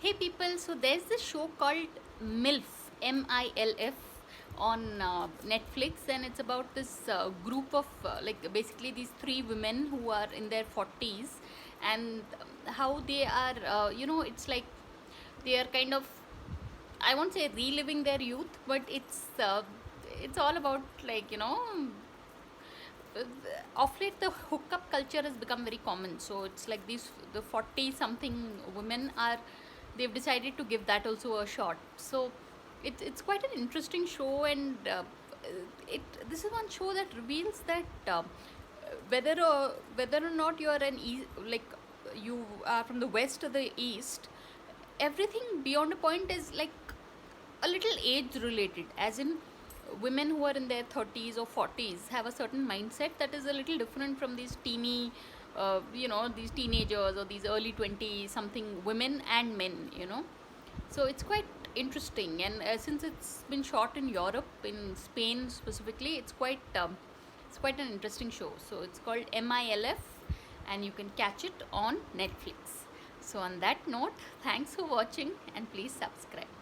Hey people, so there's this show called MILF, MILF, on Netflix, and it's about this group of like basically these three women who are in their 40s, and how they are, it's like they are kind of, I won't say reliving their youth, but it's all about like of late the hookup culture has become very common, so it's like these the 40 something women are, they've decided to give that also a shot. So it's quite an interesting show, and it this is one show that reveals that whether or not you are like you are from the west or the east, everything beyond a point is like a little age related, as in women who are in their 30s or 40s have a certain mindset that is a little different from these these teenagers or these early 20 something women and men, so it's quite interesting. And since it's been shot in Europe, in Spain specifically, it's quite an interesting show. So it's called MILF, and you can catch it on Netflix. So on that note, thanks for watching, and please subscribe.